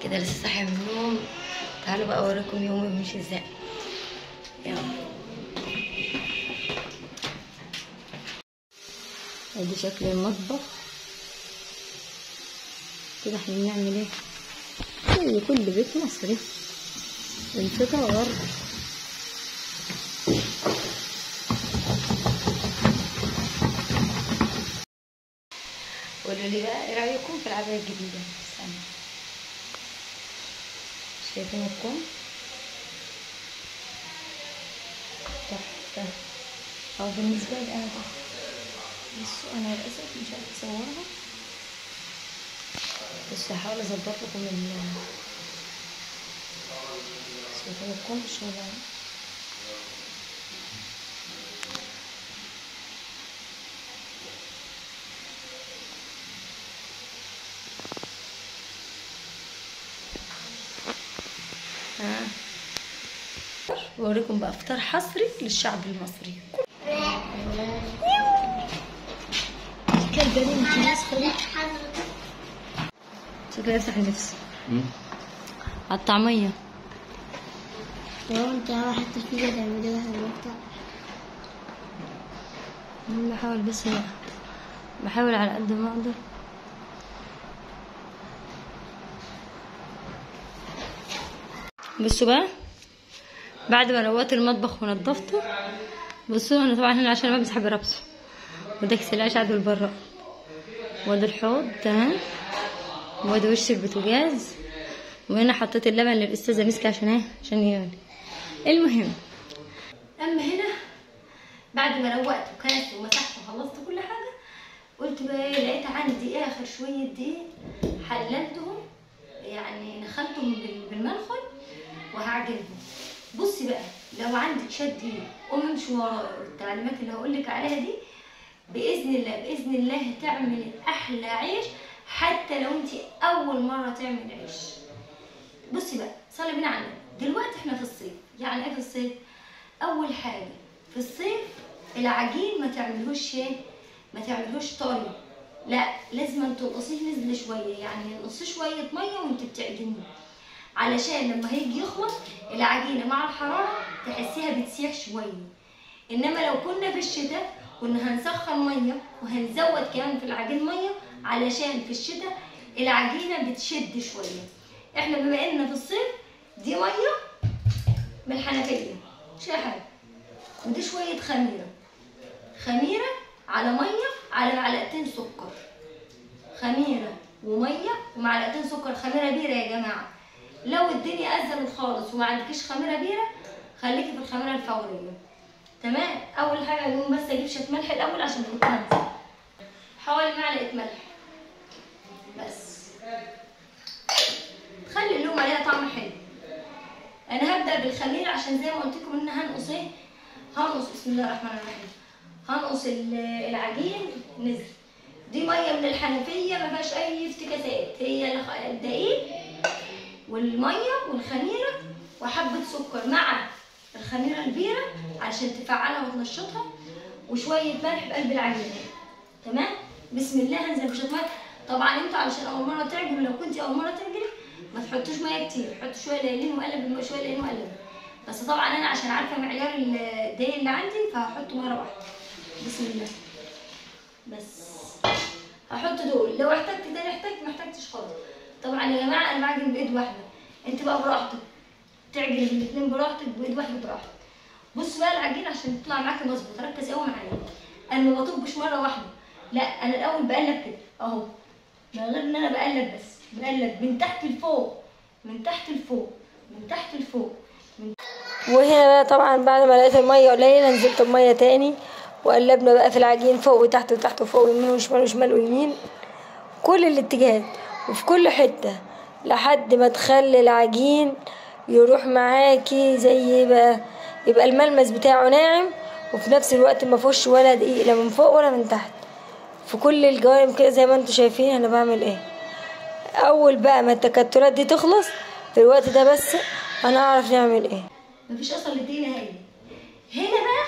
كده لسه صاحيه من النوم. تعالوا بقى اوريكم يومي ماشي ازاي. يلا ادي شكل المطبخ كده. احنا بنعمل ايه زي كل بيت مصري، الفطار. قولوا لي بقى ايه رايكم في العبايه الجديده. استنى، شايفين الكم تحفه. او بالنسبه لي انا تحفه. بصوا انا للاسف مش عارفه اصورها، بس هحاول اظبط لكم شايفين الكم ولا بوريكم بقى فطار حصري للشعب المصري. شكله يفتح النفس على الطعمية. لو انت حتى فيها تعمليها المقطع. بحاول بس بحاول على قد ما اقدر. بصوا بقى بعد ما روقت المطبخ ونضفته، بصوا انا طبعا هنا عشان بمسح بربسه، وده كيس العيش عدو البراء، وده الحوض تمام، وده وش البوتاجاز، وهنا حطيت اللبن للاستاذه مسكه عشان ايه، عشان يغلي. المهم اما هنا بعد ما روقت وكنست ومسحت وخلصت كل حاجه، قلت بقى ايه، لقيت عندي اخر شويه دقيق حللتهم، يعني نخلتهم بالمنخل وهعجنهم. بصي بقى لو عندك شد دقيق قومي امشي ورايا، التعليمات اللي هقولك عليها دي باذن الله باذن الله هتعملي احلى عيش، حتى لو انت اول مره تعمل عيش. بصي بقى صلي بينا على النبي. دلوقتي احنا في الصيف، يعني ايه في الصيف؟ اول حاجه في الصيف العجين ما تعملهوش ايه، ما تعملهوش طري، لا لازم تنقصيه نزل شويه، يعني نقصيه شويه ميه وانت بتعجنيه، علشان لما هيجي يخلط العجينه مع الحراره تحسيها بتسيح شويه. انما لو كنا في الشتاء كنا هنسخن ميه وهنزود كمان في العجين ميه، علشان في الشتاء العجينه بتشد شويه. احنا بما اننا في الصيف دي ميه من الحنفيه مش اي حاجه، ودي شويه خميره على ميه على معلقتين سكر، خميره وميه ومعلقتين سكر، خميره بيره يا جماعه. لو الدنيا أزمت خالص وما عندكيش خميره بيره خليكي في الخميره الفوريه تمام. اول حاجه نقوم بس اجيب شويه ملح الاول عشان كنت هنسى، حوالي معلقه ملح بس، تخلي اللقمه عليها طعم حلو. انا هبدا بالخميره عشان زي ما قلت لكم ان هنقص ايه، هنقص بسم الله الرحمن الرحيم، هنقص العجين نزل. دي ميه من الحنفيه ما فيهاش اي افتكاسات، هي الدقيق والميه والخميره وحبه سكر مع الخميره البيره عشان تفعلها وتنشطها، وشويه ملح بقلب العجينه تمام. بسم الله هنزل بشويه ملح. طبعا انتوا علشان اول مره تعجنوا، لو كنتي اول مره تعجني ما تحطوش ميه كتير، حطوا شويه قليلين وقلب شويه قليلين وقلب. بس طبعا انا عشان عارفه معيار الدقيق اللي عندي فهحط مره واحده. بسم الله بس هحط دول، لو احتجت تاني احتجت، ما احتجتش خالص. طبعا يا جماعه انا بعجن بايد واحده، انت بقى براحتك تعجني بالاثنين براحتك، بايد واحده براحتك. بص بقى العجين عشان تطلع معاكي مظبوط ركزي قوي معايا، انا ما بطبش مره واحده، لا انا الاول بقلب كده اهو، من غير ان انا بقلب، بس بقلب من تحت لفوق من تحت لفوق من تحت لفوق وهنا بقى طبعا بعد ما لقيت الميه قليله نزلت بميه تاني، وقلبنا بقى في العجين فوق وتحت وتحت وفوق ويمين وشمال وشمال ويمين، كل الاتجاهات وفي كل حته، لحد ما تخلي العجين يروح معاكي زي يبقى الملمس بتاعه ناعم، وفي نفس الوقت ما فيهوش ولا دقيق لا من فوق ولا من تحت، في كل الجوانب كده زي ما انتوا شايفين انا بعمل ايه. اول بقى ما التكتلات دي تخلص في الوقت ده بس هنعرف نعمل ايه. مفيش اصلا للدقيق نهائي. هنا بقى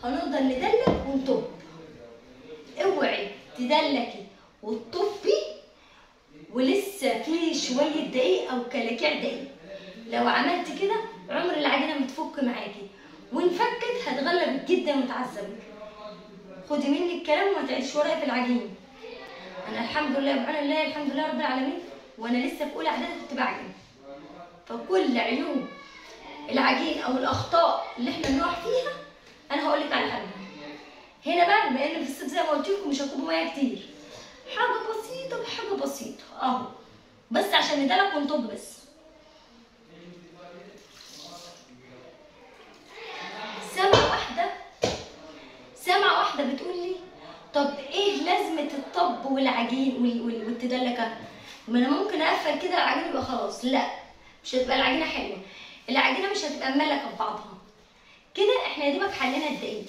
هنفضل ندلك ونطب، اوعي تدلكي وتطبي ولسه في شويه دقيق او كلاكيع دقيق. لو عملت كده عمر العجينه ما تفك معاكي، وانفكت هتغلبك جدا وتعذبك. خدي مني الكلام وما تعيش ورايا في العجين. انا الحمد لله بعون الله، الحمد لله رب العالمين، وانا لسه في اولى اعدادي كنت بعجن. فكل عيوب العجين او الاخطاء اللي احنا بنقع فيها انا هقول لك على حاجه. هنا بقى بما ان في الصيف زي ما قلت لكم مش هتطلبوا ميه كتير، حاجه بسيطه بحاجه بسيطه اهو، بس عشان ندلك ونطب بس. سامعه واحده بتقول لي طب ايه لازمه الطب والعجين والتدلكه؟ ما انا ممكن اقفل كده العجين يبقى خلاص. لا، مش هتبقى العجينه حلوه، العجينه مش هتبقى مملكه ببعضها كده. احنا يا دوبك حلينا الدقيق،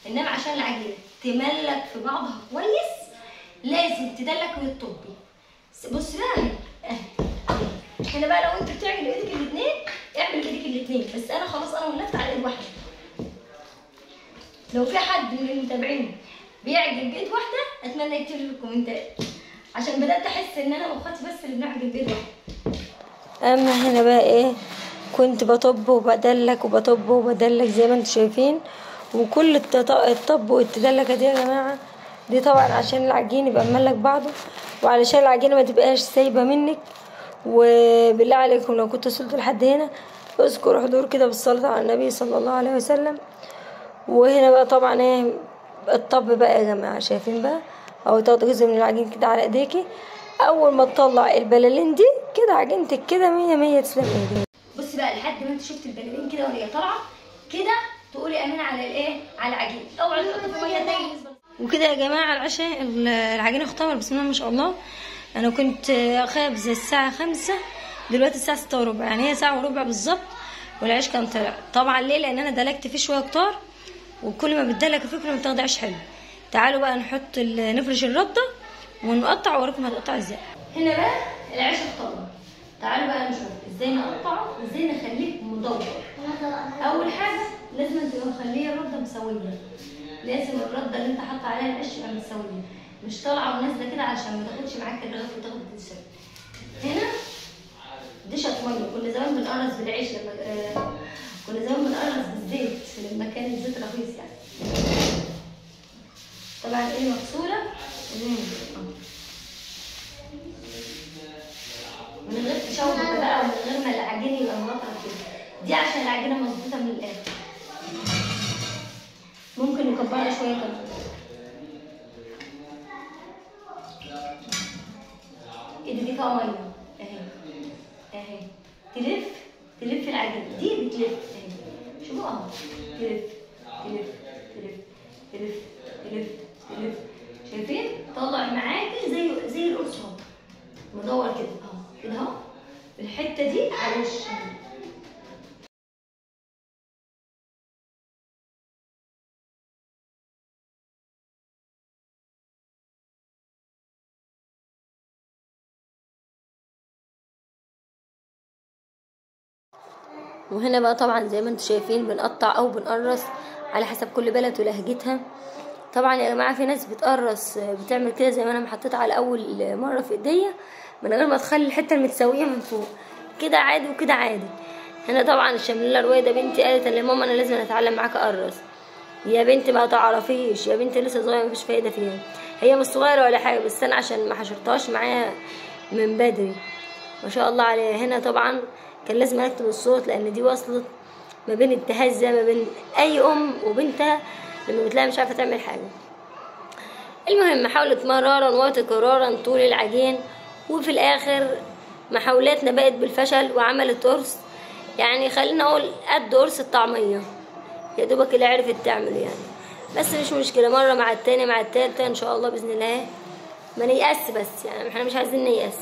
انما عشان العجينه تملك في بعضها كويس لازم تدلك وتطبي. بصي بقى اهي هنا بقى، لو انت بتعمل بايدك الاثنين اعمل بايدك الاثنين، بس انا خلاص انا ولفت على ايد واحده. لو في حد من المتابعين بيعجن بايد واحده اتمنى يكتب لي في الكومنتات، عشان بدات احس ان انا واخواتي بس اللي بنعجن بايد واحده. اما هنا بقى ايه، كنت بطب وبدلك وبطب وبدلك زي ما انتم شايفين. وكل الطب والتدلكه دي يا جماعه دي طبعا عشان العجين يبقى مملك بعضه، وعلشان العجينه ما تبقاش سايبه منك. وبالله عليكم لو كنت وصلتوا لحد هنا اذكروا حضور كده بالصلاه على النبي صلى الله عليه وسلم. وهنا بقى طبعا ايه الطب بقى يا جماعه، شايفين بقى او تاخدوا جزء من العجين كده على ايديكي. اول ما تطلع البلالين دي كده عجينتك كده 100 100 تسلم ايديك. بصي بقى لحد ما انت شفت البلالين كده وهي طالعه كده تقولي امين على الايه، على العجين. اوعي تحطي في ميه تاني. وكده يا جماعه العشاء العجينه اختمر بسم الله ما شاء الله. انا كنت خابزه الساعه 5 دلوقتي الساعه 6 وربع، يعني هي ساعه وربع بالظبط. والعيش كان طلع طبعا ليه؟ لان انا دلكت فيه شويه كتار، وكل ما بتدلك فيه كل ما بتاخدي عيش حلو. تعالوا بقى نفرش الرده ونقطع واوريكم هتقطع ازاي. هنا بقى العيش اختمر، تعالوا بقى نشوف ازاي نقطعه وازاي نخليه مدور. اول حاجه لازم تبقى مخليه الرده مسويه، لازم الرده اللي انت حاطه عليها العيش تبقى مسويه، مش طالعه ونازله كده عشان ما تاخدش معاك الرغيف وتاخد الدسم. هنا دشت ميه، كنا زمان بنقرص بالعيش لما كنا زمان بنقرص بالزيت لما كان الزيت رخيص يعني. طبعا ايه مغسوله من غير تشوح بقى ومن غير ما العجين يبقى مغطى كده، دي عشان العجينه مظبوطه من الاخر. ممكن نكبرها شويه كمان. ايدي دي فيها ميه اهي اهي، تلف العجينه دي بتلف اهي، شوفوا اهو تلف تلف تلف تلف تلف تلف، شايفين؟ طلع معاكي زي القرص اهو مدور كده اهو كده اهو الحته دي على الوش. وهنا بقى طبعا زي ما انتم شايفين بنقطع او بنقرص على حسب كل بلد ولهجتها. طبعا يا جماعه في ناس بتقرص بتعمل كده زي ما انا حطيت على اول مره في ايديا من غير ما تخلي الحته المتساويه من فوق، كده عادي وكده عادي. هنا طبعا الشملله رويده بنتي قالت لماما انا لازم اتعلم معاك اقرص. يا بنتي ما تعرفيش، يا بنتي لسه صغيره مفيش فايده فيها، هي مش صغيره ولا حاجه، بس انا عشان ما حشرتهاش معايا من بدري ما شاء الله عليها. هنا طبعا كان لازم اكتب الصوت لان دي وصلت ما بين التهزه ما بين اي ام وبنتها لما بتلاقي مش عارفه تعمل حاجه. المهم حاولت مرارا وتكرارا طول العجين، وفي الاخر محاولاتنا بقت بالفشل وعملت قرص، يعني خلينا اقول قد قرص الطعميه يا دوبك اللي عرفت تعمله يعني. بس مش مشكله، مره مع التاني مع التالتة ان شاء الله باذن الله ما نيأس. بس يعني احنا مش عايزين نيأس،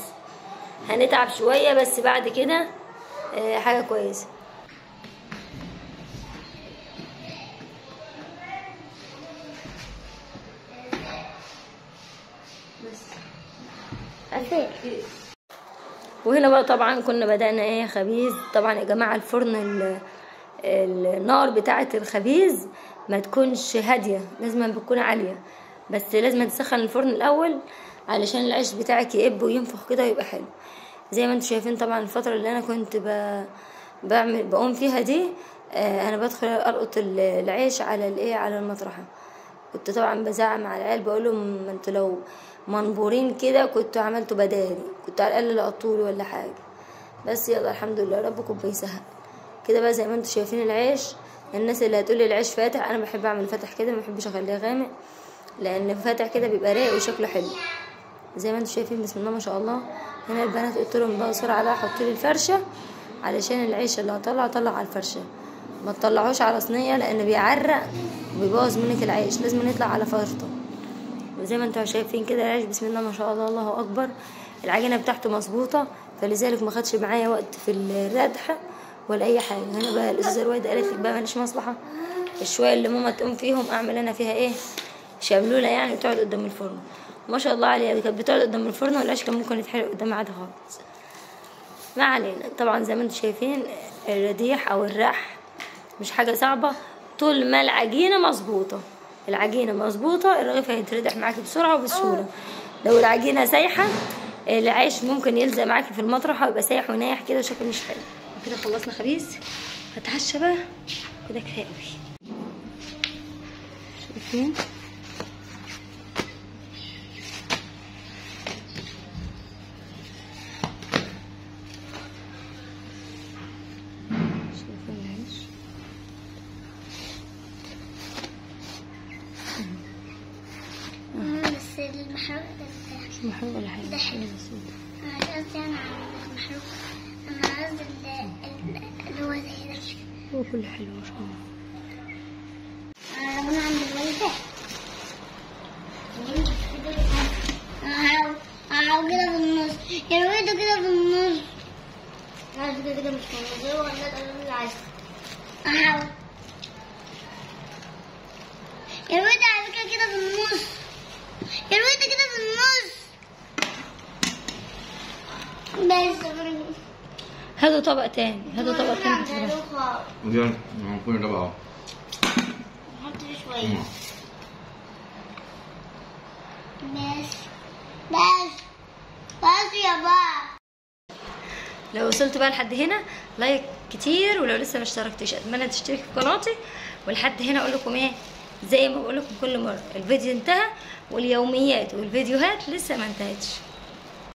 هنتعب شويه بس بعد كده حاجه كويسه. وهنا بقى طبعا كنا بدأنا خبيز. طبعا يا جماعه الفرن النار بتاعه الخبيز ما تكونش هاديه، لازم بتكون عاليه، بس لازم تسخن الفرن الاول علشان العيش بتاعك يقب وينفخ كده ويبقى حلو. زي ما انتم شايفين طبعا الفترة اللي انا كنت بقوم فيها دي، انا بدخل القط العيش على على المطرحة. كنت طبعا بزعق مع العيال بقول لهم ما انتوا لو منبورين كده كنتوا عملتوا بدالي، كنتوا على الاقل لقطولي ولا حاجة. بس يلا الحمد لله ربكم بيسهل كده بقى. زي ما انتم شايفين العيش، الناس اللي هتقولي العيش فاتح، انا بحب اعمل فاتح كده، ما بحبش اخليه غامق، لان فاتح كده بيبقى رايق وشكله حلو. زي ما انتم شايفين بسم الله ما شاء الله. هنا البنات قلت لهم بقى بسرعه بقى حطوا لي الفرشه، علشان العيش اللي هطلع على الفرشه، ما تطلعوش على صينيه لان بيعرق وبيبوظ منك العيش، لازم يطلع على فرطه. وزي ما انتم شايفين كده العيش بسم الله ما شاء الله الله اكبر، العجينه بتاعته مظبوطه، فلذلك ما خدش معايا وقت في الردحه ولا اي حاجه. هنا بقى الاستاذه رويده قالت لك بقى ماليش مصلحه، الشويه اللي ماما تقوم فيهم اعمل انا فيها شبلوله يعني، وتقعد قدام الفرن. ما شاء الله عليها كانت بتقعد قدام الفرن، والعيش كان ممكن يتحرق قدام عادي خالص. ما علينا. طبعا زي ما انتم شايفين الرديح او الرح مش حاجه صعبه، طول ما العجينه مظبوطه. العجينه مظبوطه الرغيف هيتردح معاكي بسرعه وبسهوله. لو العجينه سايحه العيش ممكن يلزق معاكي في المطرحه ويبقى سايح ونايح كده وشكله مش حلو. كده خلصنا خبيز، هتعشى بقى كده كفايه قوي. شايفين العيش بس المحروق ده مش محروق ولا حاجه، ده حلو. انا قصدي انا على المحروق، انا قصدي اللي هو زي ده. هو كله حلو ما شاء الله. انا عند الوالده هحاول كده في النص، يا رويده كده في النص، عايز كده مش في النص ولا تقولي اللي عايزه. هحاول يا رويده على فكره كده في النص، يا رويده كده في النص بس. هاتوا طبق تاني، هاتوا طبق تاني. ودي هنكون ده بقى نحط فيه شويه بس يا بابا. لو وصلت بقى لحد هنا لايك كتير، ولو لسه ما اشتركتش اتمنى تشترك في قناتي. ولحد هنا اقول لكم زي ما بقول لكم كل مره، الفيديو انتهى واليوميات والفيديوهات لسه ما انتهتش.